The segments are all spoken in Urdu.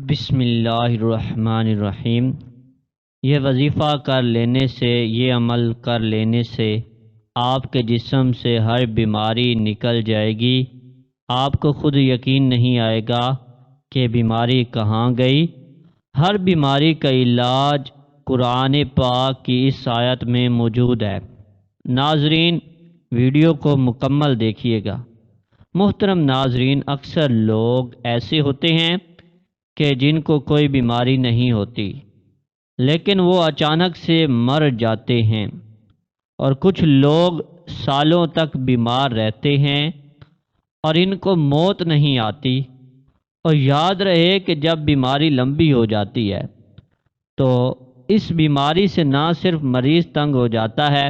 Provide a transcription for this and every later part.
بسم اللہ الرحمن الرحیم۔ یہ وظیفہ کر لینے سے، یہ عمل کر لینے سے آپ کے جسم سے ہر بیماری نکل جائے گی۔ آپ کو خود یقین نہیں آئے گا کہ بیماری کہاں گئی۔ ہر بیماری کا علاج قرآن پاک کی اس آیت میں موجود ہے۔ ناظرین، ویڈیو کو مکمل دیکھیے گا۔ محترم ناظرین، اکثر لوگ ایسے ہوتے ہیں کہ جن کو کوئی بیماری نہیں ہوتی، لیکن وہ اچانک سے مر جاتے ہیں، اور کچھ لوگ سالوں تک بیمار رہتے ہیں اور ان کو موت نہیں آتی۔ اور یاد رہے کہ جب بیماری لمبی ہو جاتی ہے تو اس بیماری سے نہ صرف مریض تنگ ہو جاتا ہے،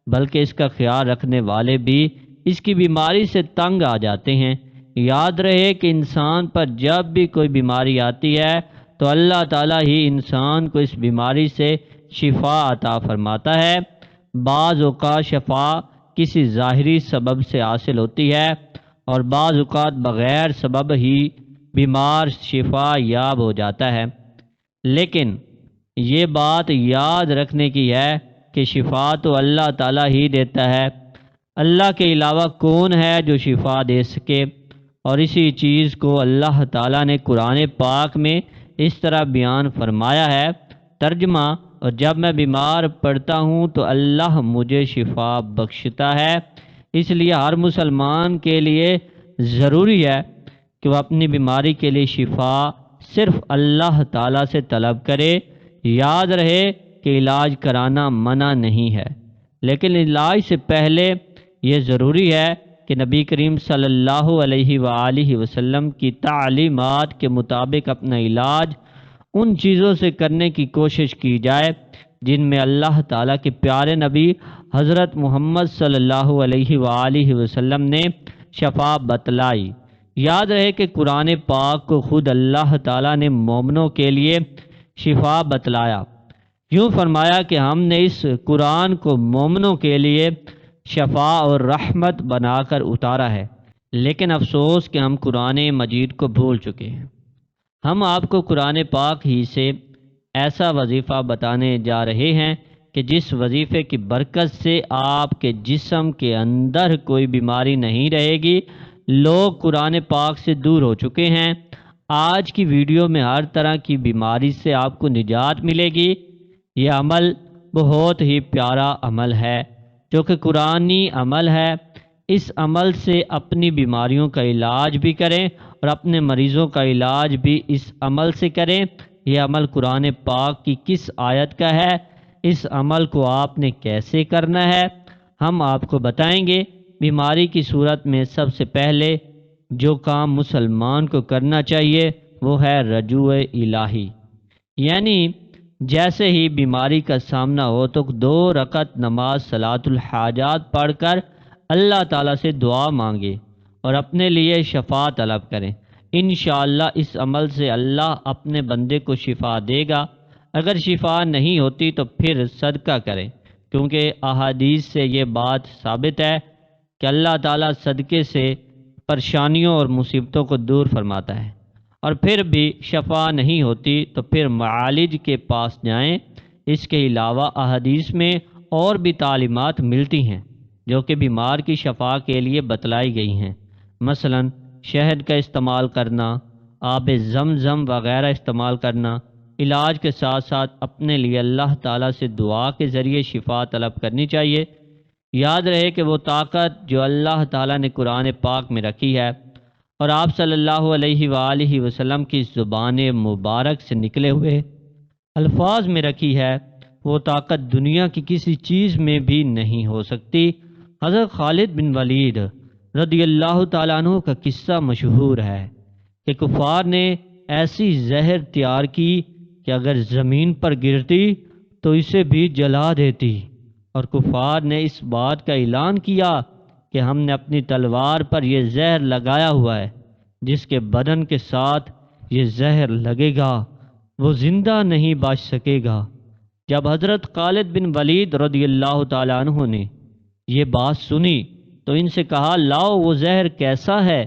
بلکہ اس کا خیال رکھنے والے بھی اس کی بیماری سے تنگ آ جاتے ہیں۔ یاد رہے کہ انسان پر جب بھی کوئی بیماری آتی ہے تو اللہ تعالیٰ ہی انسان کو اس بیماری سے شفا عطا فرماتا ہے۔ بعض اوقات شفا کسی ظاہری سبب سے حاصل ہوتی ہے اور بعض اوقات بغیر سبب ہی بیمار شفا یاب ہو جاتا ہے، لیکن یہ بات یاد رکھنے کی ہے کہ شفا تو اللہ تعالیٰ ہی دیتا ہے۔ اللہ کے علاوہ کون ہے جو شفا دے سکے؟ اور اسی چیز کو اللہ تعالیٰ نے قرآن پاک میں اس طرح بیان فرمایا ہے۔ ترجمہ: اور جب میں بیمار پڑتا ہوں تو اللہ مجھے شفا بخشتا ہے۔ اس لیے ہر مسلمان کے لیے ضروری ہے کہ وہ اپنی بیماری کے لیے شفا صرف اللہ تعالیٰ سے طلب کرے۔ یاد رہے کہ علاج کرانا منع نہیں ہے، لیکن علاج سے پہلے یہ ضروری ہے کہ نبی کریم صلی اللہ علیہ وآلہ وسلم کی تعلیمات کے مطابق اپنا علاج ان چیزوں سے کرنے کی کوشش کی جائے جن میں اللہ تعالیٰ کے پیارے نبی حضرت محمد صلی اللہ علیہ وآلہ وسلم نے شفا بتلائی۔ یاد رہے کہ قرآن پاک کو خود اللہ تعالیٰ نے مومنوں کے لیے شفا بتلایا۔ یوں فرمایا کہ ہم نے اس قرآن کو مومنوں کے لیے شفا اور رحمت بنا کر اتارا ہے، لیکن افسوس کہ ہم قرآن مجید کو بھول چکے ہیں۔ ہم آپ کو قرآن پاک ہی سے ایسا وظیفہ بتانے جا رہے ہیں کہ جس وظیفے کی برکت سے آپ کے جسم کے اندر کوئی بیماری نہیں رہے گی۔ لوگ قرآن پاک سے دور ہو چکے ہیں۔ آج کی ویڈیو میں ہر طرح کی بیماری سے آپ کو نجات ملے گی۔ یہ عمل بہت ہی پیارا عمل ہے جو کہ قرآنی عمل ہے۔ اس عمل سے اپنی بیماریوں کا علاج بھی کریں اور اپنے مریضوں کا علاج بھی اس عمل سے کریں۔ یہ عمل قرآن پاک کی کس آیت کا ہے؟ اس عمل کو آپ نے کیسے کرنا ہے؟ ہم آپ کو بتائیں گے۔ بیماری کی صورت میں سب سے پہلے جو کام مسلمان کو کرنا چاہیے وہ ہے رجوع الہی، یعنی جیسے ہی بیماری کا سامنا ہو تو 2 رکعت نماز صلاۃ الحاجات پڑھ کر اللہ تعالیٰ سے دعا مانگے اور اپنے لیے شفا طلب کریں۔ انشاءاللہ اس عمل سے اللہ اپنے بندے کو شفا دے گا۔ اگر شفا نہیں ہوتی تو پھر صدقہ کریں، کیونکہ احادیث سے یہ بات ثابت ہے کہ اللہ تعالیٰ صدقے سے پریشانیوں اور مصیبتوں کو دور فرماتا ہے۔ اور پھر بھی شفا نہیں ہوتی تو پھر معالج کے پاس جائیں۔ اس کے علاوہ احادیث میں اور بھی تعلیمات ملتی ہیں جو کہ بیمار کی شفا کے لیے بتلائی گئی ہیں، مثلا شہد کا استعمال کرنا، آب زمزم وغیرہ استعمال کرنا۔ علاج کے ساتھ ساتھ اپنے لیے اللہ تعالیٰ سے دعا کے ذریعے شفا طلب کرنی چاہیے۔ یاد رہے کہ وہ طاقت جو اللہ تعالیٰ نے قرآن پاک میں رکھی ہے اور آپ صلی اللہ علیہ وآلہ وسلم کی زبان مبارک سے نکلے ہوئے الفاظ میں رکھی ہے، وہ طاقت دنیا کی کسی چیز میں بھی نہیں ہو سکتی۔ حضرت خالد بن ولید رضی اللہ تعالیٰ عنہ کا قصہ مشہور ہے کہ کفار نے ایسی زہر تیار کی کہ اگر زمین پر گرتی تو اسے بھی جلا دیتی، اور کفار نے اس بات کا اعلان کیا کہ ہم نے اپنی تلوار پر یہ زہر لگایا ہوا ہے، جس کے بدن کے ساتھ یہ زہر لگے گا وہ زندہ نہیں بچ سکے گا۔ جب حضرت خالد بن ولید رضی اللہ تعالیٰ عنہ نے یہ بات سنی تو ان سے کہا، لاؤ وہ زہر کیسا ہے؟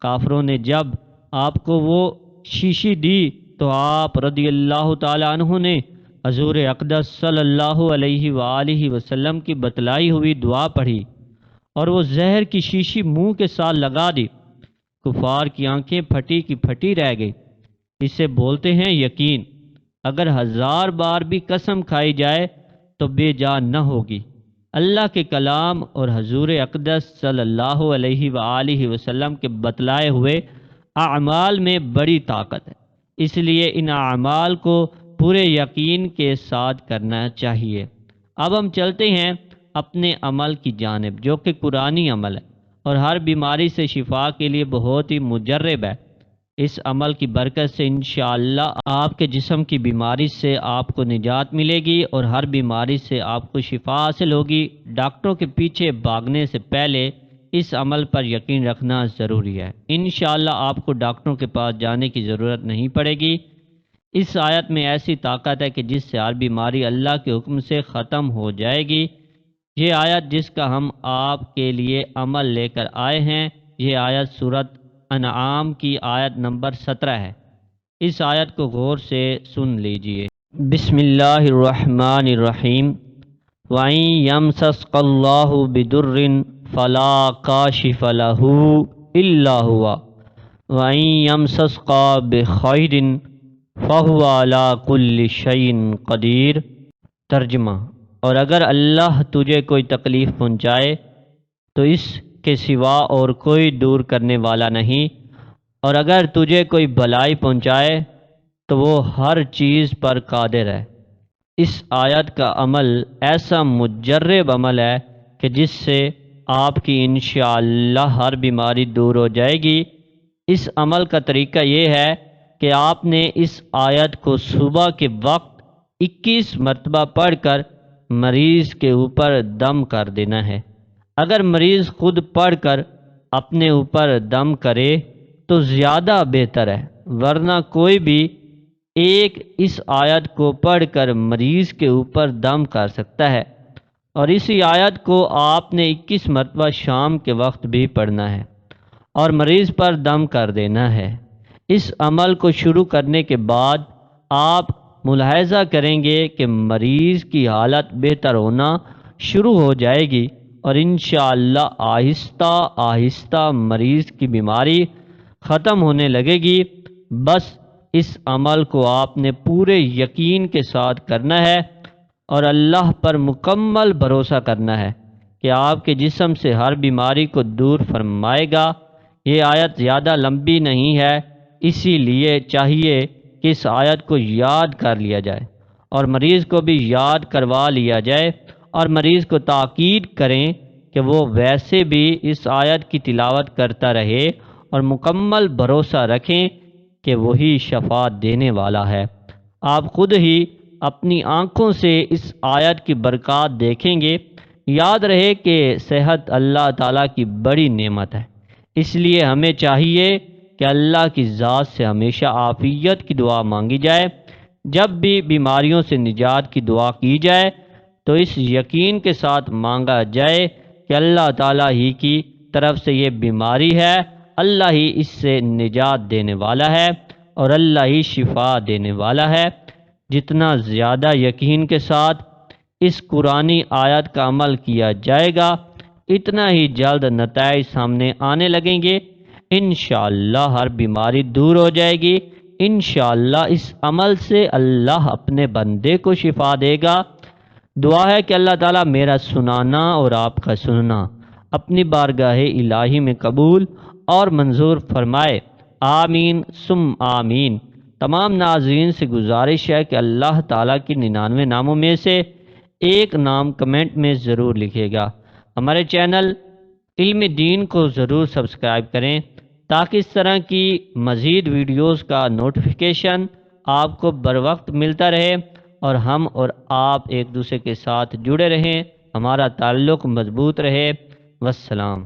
کافروں نے جب آپ کو وہ شیشی دی تو آپ رضی اللہ تعالی عنہ نے حضور اقدس صلی اللہ علیہ وآلہ وسلم کی بتلائی ہوئی دعا پڑھی اور وہ زہر کی شیشی منہ کے ساتھ لگا دی۔ کفار کی آنکھیں پھٹی کی پھٹی رہ گئی۔ اسے بولتے ہیں یقین۔ اگر 1000 بار بھی قسم کھائی جائے تو بے جان نہ ہوگی۔ اللہ کے کلام اور حضور اقدس صلی اللہ علیہ وآلہ وسلم کے بتلائے ہوئے اعمال میں بڑی طاقت ہے، اس لیے ان اعمال کو پورے یقین کے ساتھ کرنا چاہیے۔ اب ہم چلتے ہیں اپنے عمل کی جانب، جو کہ قرآنی عمل ہے اور ہر بیماری سے شفا کے لیے بہت ہی مجرب ہے۔ اس عمل کی برکت سے انشاءاللہ آپ کے جسم کی بیماری سے آپ کو نجات ملے گی اور ہر بیماری سے آپ کو شفا حاصل ہوگی۔ ڈاکٹروں کے پیچھے بھاگنے سے پہلے اس عمل پر یقین رکھنا ضروری ہے۔ انشاءاللہ آپ کو ڈاکٹروں کے پاس جانے کی ضرورت نہیں پڑے گی۔ اس آیت میں ایسی طاقت ہے کہ جس سے ہر بیماری اللہ کے حکم سے ختم ہو جائے گی۔ یہ آیت جس کا ہم آپ کے لیے عمل لے کر آئے ہیں، یہ آیت سورۃ انعام کی آیت نمبر 17 ہے۔ اس آیت کو غور سے سن لیجئے۔ بسم اللہ الرحمن الرحیم۔ وَإِن يَمْسَسْكَ اللَّهُ بِضُرٍّ فَلَا كَاشِفَ لَهُ إِلَّا هُوَ وَإِن يَمْسَسْكَ بِخَيْرٍ فَهُوَ عَلَى كُلِّ شَيْءٍ قَدِيرٌ۔ ترجمہ: اور اگر اللہ تجھے کوئی تکلیف پہنچائے تو اس کے سوا اور کوئی دور کرنے والا نہیں، اور اگر تجھے کوئی بھلائی پہنچائے تو وہ ہر چیز پر قادر ہے۔ اس آیت کا عمل ایسا مجرب عمل ہے کہ جس سے آپ کی انشاءاللہ ہر بیماری دور ہو جائے گی۔ اس عمل کا طریقہ یہ ہے کہ آپ نے اس آیت کو صبح کے وقت 21 مرتبہ پڑھ کر مریض کے اوپر دم کر دینا ہے۔ اگر مریض خود پڑھ کر اپنے اوپر دم کرے تو زیادہ بہتر ہے، ورنہ کوئی بھی ایک اس آیت کو پڑھ کر مریض کے اوپر دم کر سکتا ہے، اور اسی آیت کو آپ نے 21 مرتبہ شام کے وقت بھی پڑھنا ہے اور مریض پر دم کر دینا ہے۔ اس عمل کو شروع کرنے کے بعد آپ ملاحظہ کریں گے کہ مریض کی حالت بہتر ہونا شروع ہو جائے گی اور انشاءاللہ آہستہ آہستہ مریض کی بیماری ختم ہونے لگے گی۔ بس اس عمل کو آپ نے پورے یقین کے ساتھ کرنا ہے اور اللہ پر مکمل بھروسہ کرنا ہے کہ آپ کے جسم سے ہر بیماری کو دور فرمائے گا۔ یہ آیت زیادہ لمبی نہیں ہے، اسی لیے چاہیے کہ اس آیت کو یاد کر لیا جائے اور مریض کو بھی یاد کروا لیا جائے، اور مریض کو تاکید کریں کہ وہ ویسے بھی اس آیت کی تلاوت کرتا رہے اور مکمل بھروسہ رکھیں کہ وہی شفا دینے والا ہے۔ آپ خود ہی اپنی آنکھوں سے اس آیت کی برکات دیکھیں گے۔ یاد رہے کہ صحت اللہ تعالیٰ کی بڑی نعمت ہے، اس لیے ہمیں چاہیے کہ اللہ کی ذات سے ہمیشہ عافیت کی دعا مانگی جائے۔ جب بھی بیماریوں سے نجات کی دعا کی جائے تو اس یقین کے ساتھ مانگا جائے کہ اللہ تعالیٰ ہی کی طرف سے یہ بیماری ہے، اللہ ہی اس سے نجات دینے والا ہے اور اللہ ہی شفا دینے والا ہے۔ جتنا زیادہ یقین کے ساتھ اس قرآنی آیت کا عمل کیا جائے گا، اتنا ہی جلد نتائج سامنے آنے لگیں گے۔ انشاءاللہ ہر بیماری دور ہو جائے گی۔ انشاءاللہ اس عمل سے اللہ اپنے بندے کو شفا دے گا۔ دعا ہے کہ اللہ تعالیٰ میرا سنانا اور آپ کا سننا اپنی بارگاہ الہی میں قبول اور منظور فرمائے۔ آمین ثم آمین۔ تمام ناظرین سے گزارش ہے کہ اللہ تعالیٰ کی 99 ناموں میں سے ایک نام کمنٹ میں ضرور لکھے گا۔ ہمارے چینل علم دین کو ضرور سبسکرائب کریں تاکہ اس طرح کی مزید ویڈیوز کا نوٹیفیکیشن آپ کو بر وقت ملتا رہے اور ہم اور آپ ایک دوسرے کے ساتھ جڑے رہیں، ہمارا تعلق مضبوط رہے۔ والسلام۔